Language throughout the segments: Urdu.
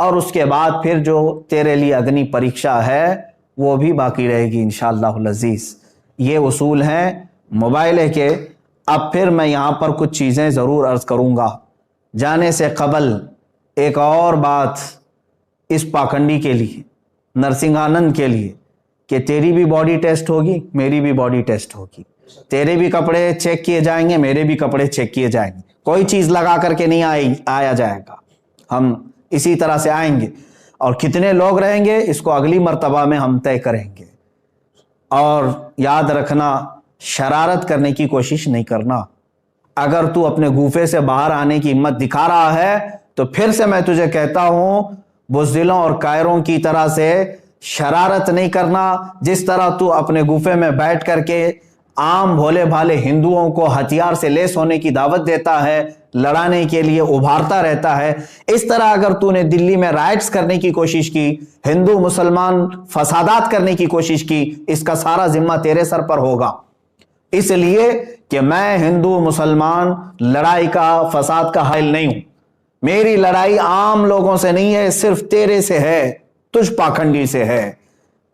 اور اس کے بعد پھر جو تیرے لیے اگنی پریکشا ہے وہ بھی باقی رہے گی انشاءاللہ العزیز۔ یہ اصول ہیں موبائل کے۔ اب پھر میں یہاں پر کچھ چیزیں ضرور عرض کروں گا۔ جانے سے قبل ایک اور بات اس پاکھنڈی کے لیے، نرسنگھانند کے لیے، کہ تیری بھی باڈی ٹیسٹ ہوگی، میری بھی باڈی ٹیسٹ ہوگی، تیرے بھی کپڑے چیک کیے جائیں گے، میرے بھی کپڑے چیک کیے جائیں گے، کوئی چیز لگا کر کے نہیں آیا جائے گا، ہم اسی طرح سے آئیں گے، اور کتنے لوگ رہیں گے اس کو اگلی مرتبہ میں ہم طے کریں گے۔ اور یاد رکھنا، شرارت کرنے کی کوشش نہیں کرنا۔ اگر تو اپنے گوفے سے باہر آنے کی ہمت دکھا رہا ہے تو پھر سے میں تجھے کہتا ہوں، بزدلوں اور کائروں کی طرح سے شرارت نہیں کرنا۔ جس طرح تو اپنے گوفے میں بیٹھ کر کے عام بھولے بھالے ہندوؤں کو ہتھیار سے لیس ہونے کی دعوت دیتا ہے، لڑانے کے لیے ابھارتا رہتا ہے، اس طرح اگر تو نے دلی میں رائٹس کرنے کی کوشش کی، ہندو مسلمان فسادات کرنے کی کوشش کی، اس کا سارا ذمہ تیرے سر پر ہوگا۔ اس لیے کہ میں ہندو مسلمان لڑائی کا، فساد کا حائل نہیں ہوں۔ میری لڑائی عام لوگوں سے نہیں ہے، صرف تیرے سے ہے، تجھ پاکھنڈی سے ہے،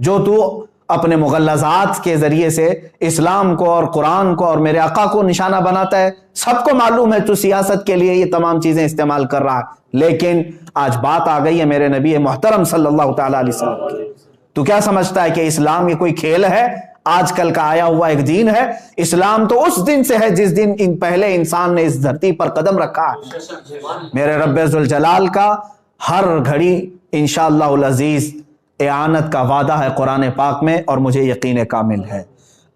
جو تو اپنے مغلظات کے ذریعے سے اسلام کو اور قرآن کو اور میرے آقا کو نشانہ بناتا ہے۔ سب کو معلوم ہے تو سیاست کے لیے یہ تمام چیزیں استعمال کر رہا ہے، لیکن آج بات آ گئی ہے میرے نبی محترم صلی اللہ تعالیٰ علیہ وسلم کی۔ تو کیا سمجھتا ہے کہ اسلام یہ کوئی کھیل ہے، آج کل کا آیا ہوا ایک دین ہے؟ اسلام تو اس دن سے ہے جس دن پہلے انسان نے اس دھرتی پر قدم رکھا ہے۔ میرے رب ذوالجلال کا ہر گھڑی انشاءاللہ العزیز اعانت کا وعدہ ہے قرآن پاک میں، اور مجھے یقین کامل ہے۔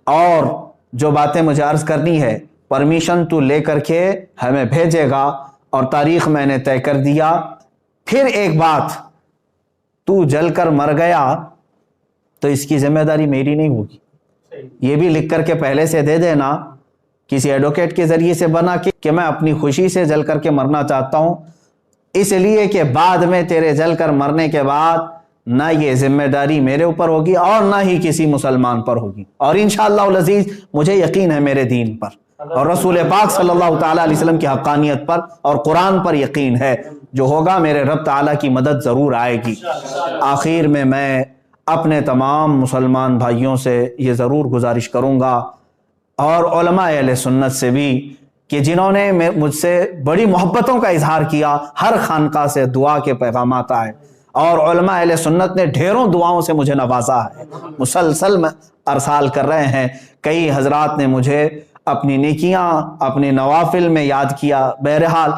اور جو باتیں مجھے عرض کرنی ہے، پرمیشن تو لے کر کے ہمیں بھیجے گا، اور تاریخ میں نے طے کر دیا۔ پھر ایک بات، تو جل کر مر گیا تو اس کی ذمہ داری میری نہیں ہوگی، یہ بھی لکھ کر کے پہلے سے دے دینا، کسی ایڈوکیٹ کے ذریعے سے بنا کہ میں اپنی خوشی سے جل کر کے مرنا چاہتا ہوں، اس لیے کہ بعد میں تیرے جل کر مرنے کے بعد نہ یہ ذمہ داری میرے اوپر ہوگی اور نہ ہی کسی مسلمان پر ہوگی، اور انشاءاللہ العزیز مجھے یقین ہے میرے دین پر اور رسول پاک صلی اللہ تعالیٰ علیہ وسلم کی حقانیت پر اور قرآن پر یقین ہے، جو ہوگا میرے رب تعالیٰ کی مدد ضرور آئے گی۔ آخر میں اپنے تمام مسلمان بھائیوں سے یہ ضرور گزارش کروں گا، اور علماء اہل سنت سے بھی، کہ جنہوں نے مجھ سے بڑی محبتوں کا اظہار کیا، ہر خانقاہ سے دعا کے پیغامات آئے، اور علماء اہل سنت نے ڈھیروں دعاؤں سے مجھے نوازا ہے، مسلسل میں ارسال کر رہے ہیں۔ کئی حضرات نے مجھے اپنی نیکیاں، اپنے نوافل میں یاد کیا۔ بہرحال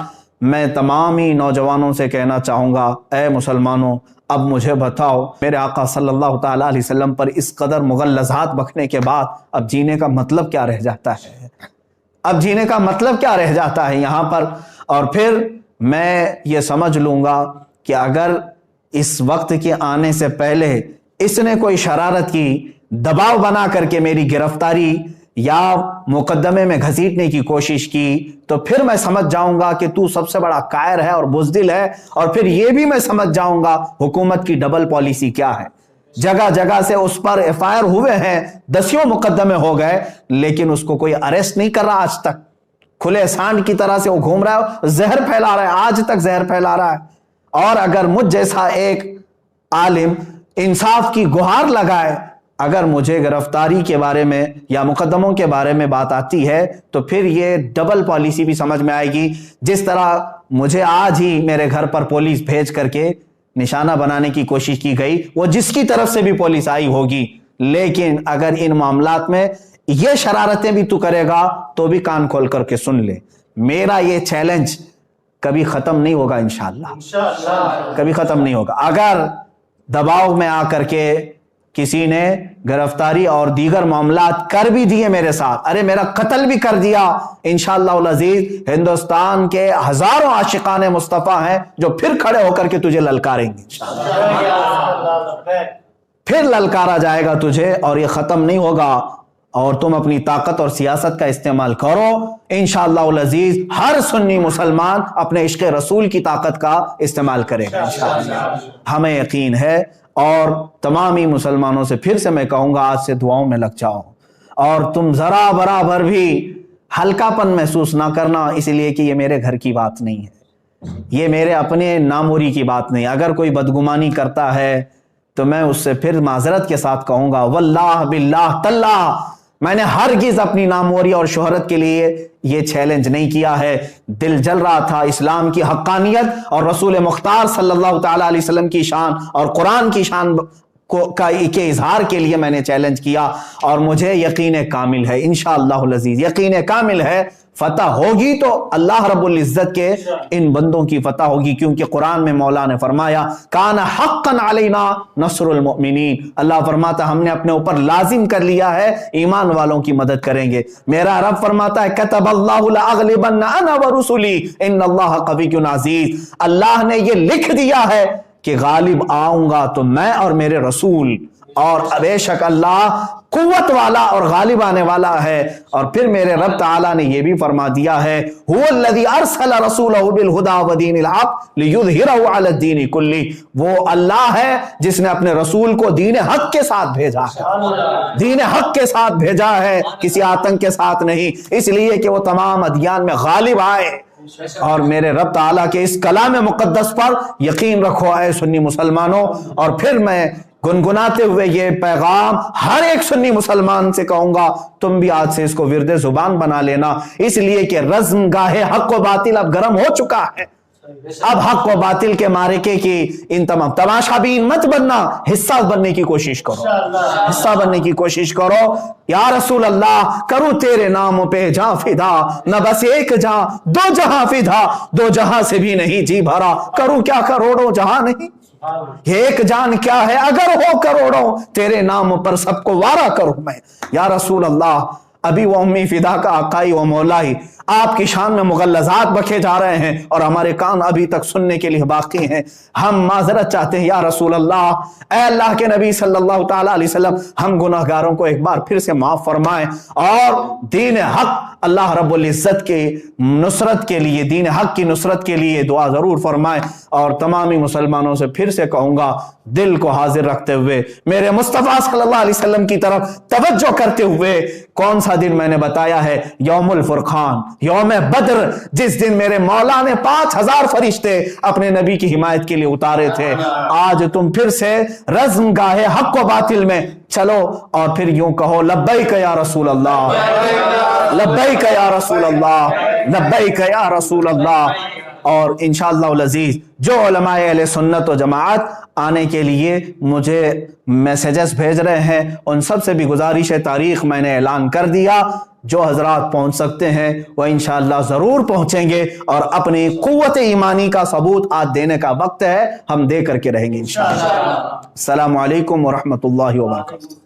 میں تمام ہی نوجوانوں سے کہنا چاہوں گا، اے مسلمانوں، اب مجھے بتاؤ، میرے آقا صلی اللہ تعالیٰ علیہ وسلم پر اس قدر مغلظات بکنے کے بعد اب جینے کا مطلب کیا رہ جاتا ہے؟ اب جینے کا مطلب کیا رہ جاتا ہے یہاں پر؟ اور پھر میں یہ سمجھ لوں گا کہ اگر اس وقت کے آنے سے پہلے اس نے کوئی شرارت کی، دباؤ بنا کر کے میری گرفتاری یا مقدمے میں گھسیٹنے کی کوشش کی، تو پھر میں سمجھ جاؤں گا کہ تو سب سے بڑا قائر ہے اور بزدل ہے، اور پھر یہ بھی میں سمجھ جاؤں گا حکومت کی ڈبل پالیسی کیا ہے۔ جگہ جگہ سے اس پر ایف آئی آر ہوئے ہیں، دسیوں مقدمے ہو گئے، لیکن اس کو کوئی اریسٹ نہیں کر رہا آج تک۔ کھلے سانڈ کی طرح سے وہ گھوم رہا ہے، زہر پھیلا رہا ہے، آج تک زہر پھیلا رہا ہے۔ اور اگر مجھ جیسا ایک عالم انصاف کی گہار لگائے، اگر مجھے گرفتاری کے بارے میں یا مقدموں کے بارے میں بات آتی ہے، تو پھر یہ ڈبل پالیسی بھی سمجھ میں آئے گی۔ جس طرح مجھے آج ہی میرے گھر پر پولیس بھیج کر کے نشانہ بنانے کی کوشش کی گئی، وہ جس کی طرف سے بھی پولیس آئی ہوگی، لیکن اگر ان معاملات میں یہ شرارتیں بھی تو کرے گا تو بھی کان کھول کر کے سن لے، میرا یہ چیلنج کبھی ختم نہیں ہوگا انشاءاللہ، کبھی ختم نہیں ہوگا۔ اگر دباؤ میں آ کر کے کسی نے گرفتاری اور دیگر معاملات کر بھی دیے میرے ساتھ، ارے میرا قتل بھی کر دیا، انشاءاللہ العزیز ہندوستان کے ہزاروں عاشقان مصطفیٰ ہیں جو پھر کھڑے ہو کر کے تجھے للکاریں گے، پھر للکارا جائے گا تجھے، اور یہ ختم نہیں ہوگا۔ اور تم اپنی طاقت اور سیاست کا استعمال کرو، انشاءاللہ العزیز ہر سنی مسلمان اپنے عشق رسول کی طاقت کا استعمال کرے گا انشاءاللہ، ہمیں یقین ہے۔ اور تمامی مسلمانوں سے پھر سے میں کہوں گا، آج سے دعاؤں میں لگ جاؤ، اور تم ذرا برابر بھی ہلکا پن محسوس نہ کرنا، اس لیے کہ یہ میرے گھر کی بات نہیں ہے، یہ میرے اپنے ناموری کی بات نہیں. اگر کوئی بدگمانی کرتا ہے تو میں اس سے پھر معذرت کے ساتھ کہوں گا واللہ باللہ تاللہ میں نے ہرگز اپنی ناموری اور شہرت کے لیے یہ چیلنج نہیں کیا ہے. دل جل رہا تھا اسلام کی حقانیت اور رسول مختار صلی اللہ تعالی علیہ وسلم کی شان اور قرآن کی شان کے اظہار کے لیے میں نے چیلنج کیا, اور مجھے یقین کامل ہے انشاءاللہ العزیز, یقین کامل ہے فتح ہوگی تو اللہ رب العزت کے ان بندوں کی فتح ہوگی, کیونکہ قرآن میں مولا نے فرمایا کان حقا علینا نصر المؤمنین, اللہ فرماتا ہم نے اپنے اوپر لازم کر لیا ہے ایمان والوں کی مدد کریں گے. میرا رب فرماتا ہے کتب اللہ لاغلبن انا ورسلی ان اللہ قوی عزیز, اللہ نے یہ لکھ دیا ہے کہ غالب آؤں گا تو میں اور میرے رسول, اور بے شک اللہ قوت والا اور غالب آنے والا ہے. اور پھر میرے رب تعالیٰ نے یہ بھی فرما دیا ہے هو الذی ارسل رسولہ بالہدی ودین الحق لیظہرہ علی الدین کلہ, وہ اللہ ہے جس نے اپنے رسول کو دین حق کے ساتھ بھیجا ہے, دین حق کے ساتھ بھیجا ہے, کسی آتنک کے ساتھ نہیں, اس لیے کہ وہ تمام ادیان میں غالب آئے. اور میرے رب تعالیٰ کے اس کلام مقدس پر یقین رکھو اے سنی مسلمانوں. اور پھر میں گنگناتے ہوئے یہ پیغام ہر ایک سنی مسلمان سے کہوں گا تم بھی آج سے اس کو ورد زبان بنا لینا, اس لیے کہ رزم گاہ حق و باطل اب گرم ہو چکا ہے. اب حق و باطل کے معرکے کی ان تمام تماشا بین مت بننا, حصہ بننے کی کوشش کرو, حصہ بننے کی کوشش کرو. یا رسول اللہ کروں تیرے نام پہ جہاں فدا, نہ بس ایک جہاں دو جہاں فدا, دو جہاں سے بھی نہیں جی بھرا, کروں کیا کروڑوں جہاں نہیں, ایک جان کیا ہے اگر ہو کروڑوں, تیرے نام پر سب کو وارا کروں میں. یا رسول اللہ ابھی وہ امی فدا کا آقائی و مولائی آپ کی شان میں مغلظات بکھے جا رہے ہیں اور ہمارے کان ابھی تک سننے کے لیے باقی ہیں. ہم معذرت چاہتے ہیں یا رسول اللہ, اے اللہ کے نبی صلی اللہ تعالی علیہ وسلم, ہم گناہگاروں کو ایک بار پھر سے معاف فرمائیں, اور دین حق اللہ رب العزت کے نصرت کے لیے, دین حق کی نصرت کے لیے دعا ضرور فرمائیں. اور تمامی مسلمانوں سے پھر سے کہوں گا دل کو حاضر رکھتے ہوئے میرے مصطفیٰ صلی اللہ علیہ وسلم کی طرف توجہ کرتے ہوئے, کون سا دن میں نے بتایا ہے, یوم الفرقان, یوم بدر, جس دن میرے مولا نے 5000 فرشتے اپنے نبی کی حمایت کے لیے اتارے تھے. آج تم پھر سے رزم گاہ حق و باطل میں چلو اور پھر یوں کہو لبیک یا رسول اللہ, لبیک یا رسول اللہ, لبیک یا رسول اللہ. اور انشاءاللہ العزیز جو علماء اہل سنت و جماعت آنے کے لیے مجھے میسیجز بھیج رہے ہیں, ان سب سے بھی گزارش ہے, تاریخ میں نے اعلان کر دیا, جو حضرات پہنچ سکتے ہیں وہ انشاءاللہ ضرور پہنچیں گے, اور اپنی قوت ایمانی کا ثبوت آج دینے کا وقت ہے, ہم دے کر کے رہیں گے انشاءاللہ. السلام علیکم ورحمۃ اللہ وبرکاتہ.